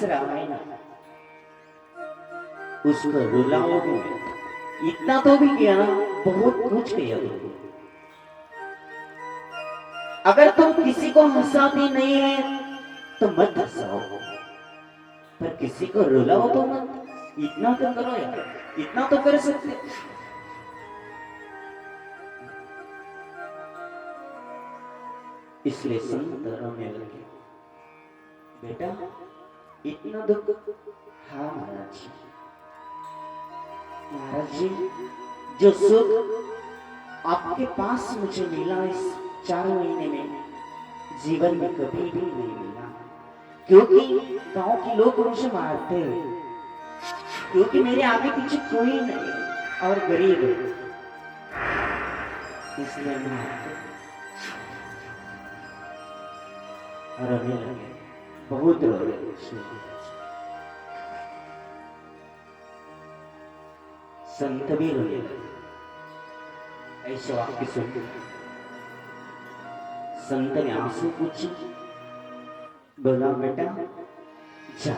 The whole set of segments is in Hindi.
रामायण उसको रुलाओगे। इतना तो भी किया ना, बहुत कुछ किया तुमने। अगर तुम किसी को हंसाती नहीं है तो मत हंसाओ, पर किसी को रुलाओ तो मत। इतना तो करो यार, इतना तो कर सकते। इसलिए संत रोने लगे। बेटा इतना दुख? हाँ महाराज जी। महाराज जी, जो सुख आपके पास मुझे मिला इस 4 महीने में, जीवन में कभी भी नहीं मिला। क्योंकि गांव के लोग मुझे मारते हैं, क्योंकि मेरे आगे पीछे कोई नहीं और गरीब है, इसलिए मारते। रोने लगे, बहुत रो रहे। संत भी रोने लगे। ऐसे वाक्य सुन संत ने आंसू पूछे, बोला बेटा जा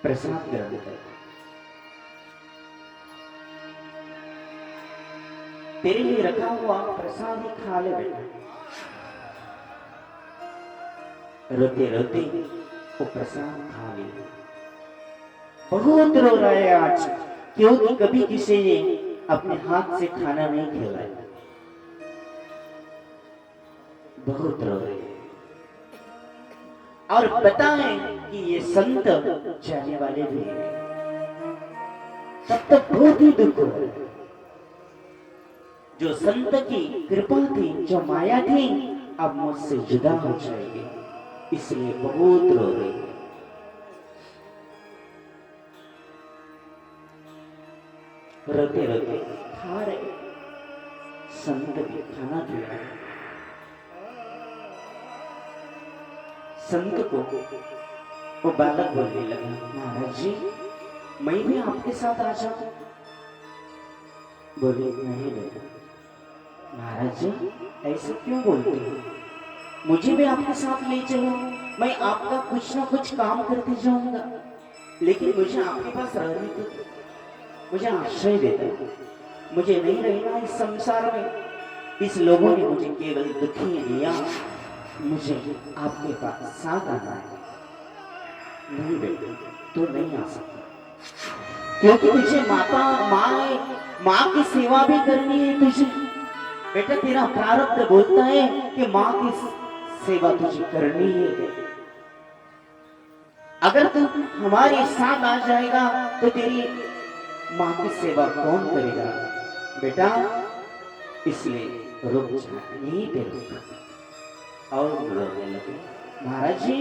प्रसाद ग्रहण कर, तेरे लिए रखा हुआ प्रसाद ही खा ले बेटा। रोते रोते वो प्रसाद खा लिया। बहुत रो रहा है आज, क्योंकि कभी किसी ने अपने हाथ से खाना नहीं खिलाया। बहुत रो रहे हैं और बताएं कि ये संत जाने वाले भी हैं। तब तक बहुत ही दुख हो रहा है। जो संत की कृपा थी, जो माया थी, अब मुझसे जुदा हो जाएगी, इसलिए बहुत रो रहे हैं। रोते रोते खा रहे, संत भी खाना खिला रहे। संत को वो बालक बोलने लगा, महाराज जी मैं भी आपके साथ आ जाऊं? बोले नहीं बेटा। महाराज जी ऐसे क्यों बोलते हो? मुझे भी आपके साथ ले चलो, मैं आपका कुछ ना कुछ काम करते जाऊंगा, लेकिन मुझे आपके पास रहने दो, मुझे आश्रय दे दो। मुझे नहीं रहना इस संसार में। इस लोगों ने मुझे केवल दुखी दिया, मुझे आपके पास साथ आना है। नहीं बेटा तू नहीं आ सकता, क्योंकि तुझे माँ की सेवा भी करनी है तुझे। बेटा तेरा प्रारब्ध बोलता है कि माँ की सेवा तुझे करनी है। अगर तू हमारे साथ आ जाएगा तो तेरी माँ की सेवा कौन करेगा? बेटा इसलिए रुक जा, यहीं पे रुक। और रोने लगे। महाराज जी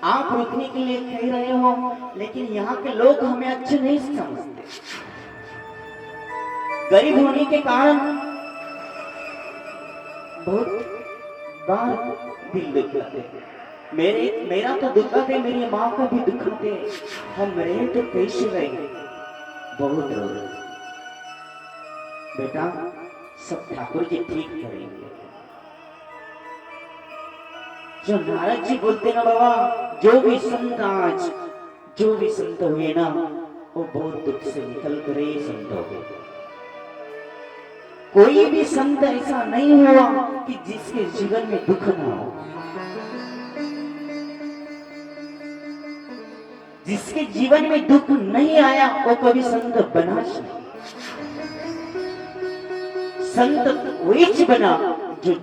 आप रुकने के लिए कह रहे हो, लेकिन यहाँ के लोग हमें अच्छे नहीं समझते। गरीब होने के कारण बहुत बार दिल दुखाते। मेरा तो दुखाते, मेरी माँ को भी दुखाते। हम रहे तो कैसे रहे? बहुत रो रहे। बेटा सब ठाकुर जी ठीक करेंगे। जो नारद जी बोलते ना बाबा, जो भी संत आज जो भी संत हुए ना, वो बहुत दुख से निकल कर ही संत हो गए। कोई भी संत ऐसा नहीं हुआ कि जिसके जीवन में दुख ना हो। जिसके जीवन में दुख नहीं आया वो कभी संत बना नहीं। संत वही बना जो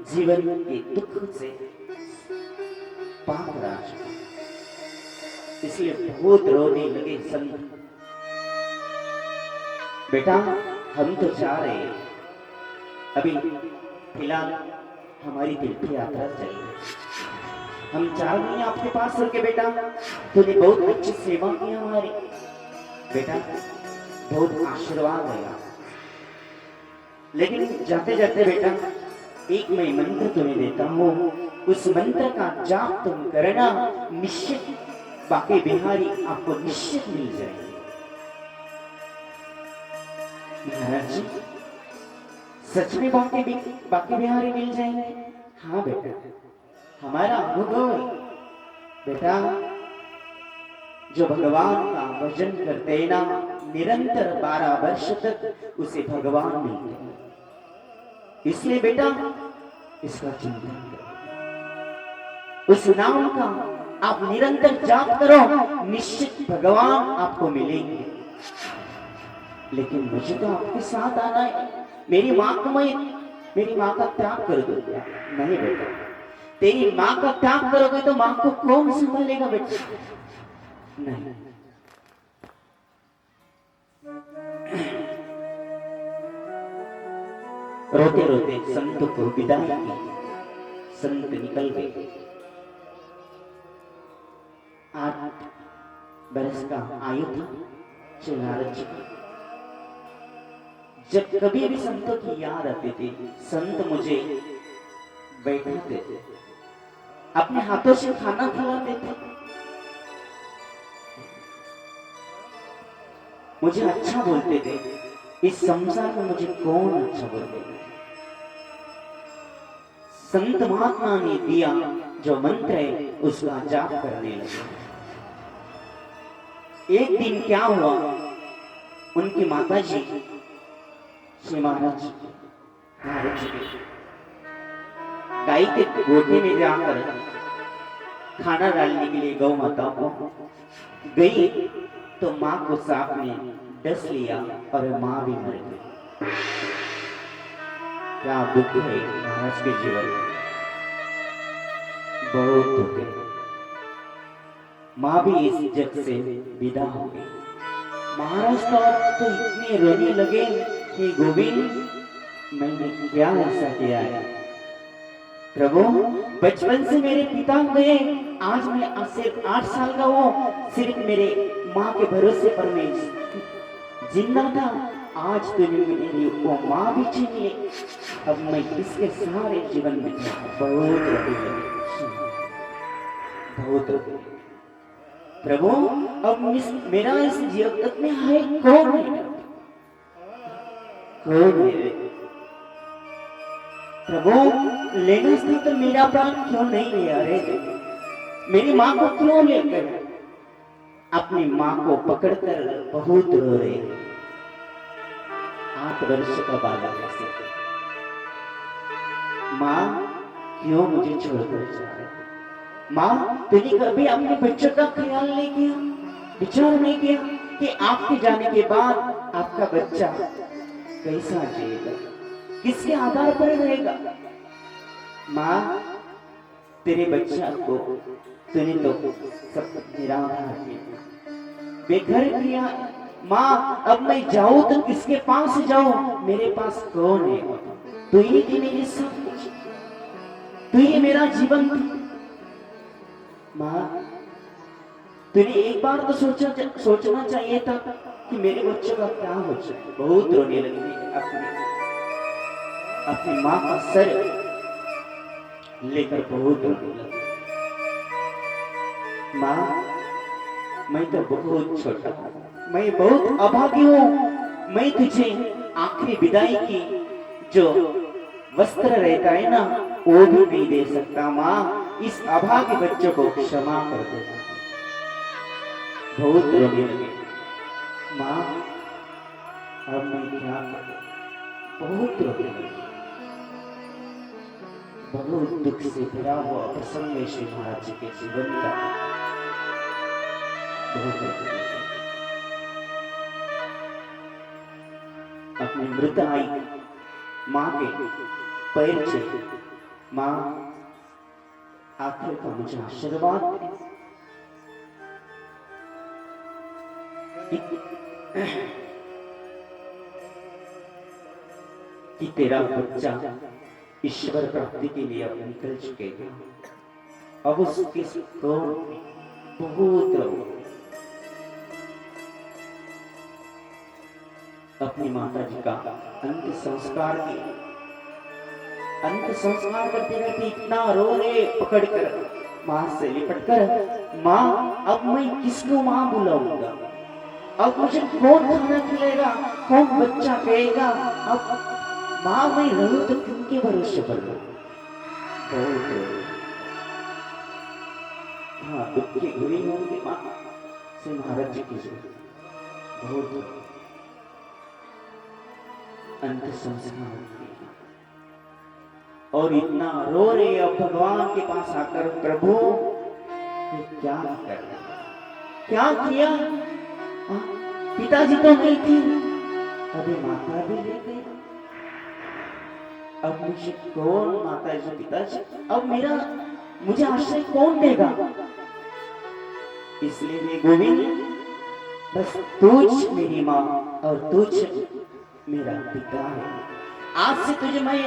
जीवन के दुख से पाप राज। इसलिए बहुत रोने लगे संत। बेटा हम तो जा रहे हैं, अभी फिलहाल हमारी तीर्थ यात्रा चल रही है। हम 4 महीने आपके पास रुके बेटा, तूने बहुत अच्छी सेवा की हमारी। बेटा बहुत आशीर्वाद है। लेकिन जाते जाते बेटा एक मैं मंत्र तुम्हें देता हूँ, उस मंत्र का जाप तुम करना, निश्चित बाकी बिहारी आपको निश्चित मिल जाएंगे। महाराज जी सच में बाकी बिहारी मिल जाएंगे? हाँ बेटा हमारा अनुभव है। बेटा जो भगवान का भजन करते हैं ना, निरंतर 12 वर्ष तक उसे भगवान मिलते हैं। इसलिए बेटा इसका चिंतन करो, उस नाम का आप निरंतर जाप करो, निश्चित भगवान आपको मिलेंगे। लेकिन मुझे तो आपके साथ आना है, मेरी माँ का त्याग कर दो। नहीं बेटा, तेरी माँ का त्याग करोगे तो माँ को कौन संभालेगा बेटा? नहीं। रोते रोते संत को विदाई की, संत निकल गए। 8 बरस का आयु था श्री नारद जी का। जब कभी भी संतों की याद आती थी, संत मुझे बैठाते थे, अपने हाथों से खाना खिलाते थे, मुझे अच्छा बोलते थे। इस संसार में मुझे कौन अच्छा बोलते थे? संत महात्मा ने दिया जो मंत्र है उसका जाप करने लगे। एक दिन क्या हुआ, उनकी माता जी श्री महाराज जी गाय के गोटे में जाकर खाना डालने के लिए गौ माता को गई तो मां को सांप ने डस लिया और मां भी मर गई। क्या दुख है महाराज के जीवन में, बहुत दुख है। मां भी इस जग से विदा हो गई। महाराज तो इतने रोने लगे कि गोविंद मैंने क्या ऐसा किया है प्रभु, बचपन से मेरे पिता गए, आज मैं सिर्फ 8 साल का हूँ, सिर्फ मेरे माँ के भरोसे पर मैं जिंदा था। आज तो मेरी वो माँ भी छीन ली, अब मैं किसके सहारे जीवन में बहुत बहुत प्रभु, अब मेरा इस जगत में है कौन है? कौन है प्रभु? लेना था तो मेरा प्राण क्यों नहीं लिया रे? मेरी माँ को क्यों ले गए? अपनी माँ को पकड़कर बहुत रो रहे। 8 वर्ष का बालक ऐसे, माँ क्यों मुझे छोड़कर जा रहे? माँ तूने कभी अपने बच्चों का ख्याल नहीं किया, विचार नहीं किया कि आपके जाने के बाद आपका बच्चा कैसा जिएगा, किसके आधार पर रहेगा? माँ तेरे बच्चा को तूने तो सब निराधार किया, बेघर किया। माँ अब मैं जाऊं तो किसके पास जाऊं? मेरे पास कौन है? तू ही थी मेरी सब कुछ, तू ही मेरा जीवन। माँ तूने एक बार तो सोचना चाहिए था कि मेरे बच्चों का क्या हो जाए। बहुत रोने लगी, अपनी माँ का सर लेकर बहुत रोने लगी। माँ मैं तो बहुत छोटा हूँ, मैं बहुत अभागी हूँ, मैं तुझे आखिरी विदाई की जो वस्त्र रहता है ना वो भी नहीं दे सकता। माँ इस अभागे बच्चों को क्षमा कर देना। बहुत रोने लगे। माँ अब मैं क्या करूं? बहुत रोने लगे। बहुत दुख से भरा हुआ प्रसंग श्री महाराज जी के जीवन का। बहुत रोने लगे। अपनी मृत आई माँ के पैर छूटे, माँ आखिर का मुझे आशीर्वाद कि तेरा बच्चा ईश्वर प्राप्ति के लिए अब निकल चुके हैं। अब उसके को बहुत अपनी माता जी का अंत संस्कार किया। अंत संस्कार करते करते इतना रो रहे, पकड़कर मां से लिपटकर, मां अब मैं किसको मां बुलाऊंगा? अब मुझे कौन खाना खिलाएगा? कौन बच्चा कहेगा? अब मां मैं रहूं तो किनके भरोसे पर रहूं? बहुत हाँ दुख की हुई होंगी मां से महाराज जी की बहुत अंत संस्कार होते हैं और इतना रो रहे अब भगवान के पास आकर, प्रभु ये क्या कर रहे, क्या किया? पिताजी तो नहीं थी, अभी माता भी ले गई, अब मुझे कौन, माता जी पिताजी, अब मेरा मुझे आश्रय कौन देगा? इसलिए हे गोविंद, बस तुझ मेरी माँ और तुझ मेरा पिता है। आज से तुझे मैं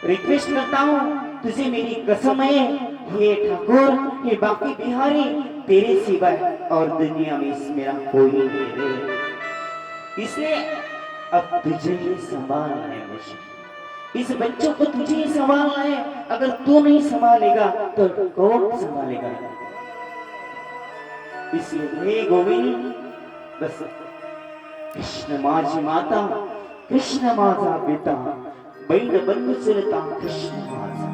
रिक्वेस्ट करता हूँ, तुझे मेरी कसम है, हे ठाकुर, हे बाकी बिहारी, तेरे सिवाय और दुनिया में इस मेरा कोई नहीं है, इसलिए अब तुझे ही संभालना है मुझे, इस बच्चों को तुझे ही संभालना है, अगर तू नहीं संभालेगा तो कौन संभालेगा? इसलिए हे गोविंद, बस कृष्ण माझी माता, कृष्ण माझा पिता, बैल बंधु चलता कृष्ण माझा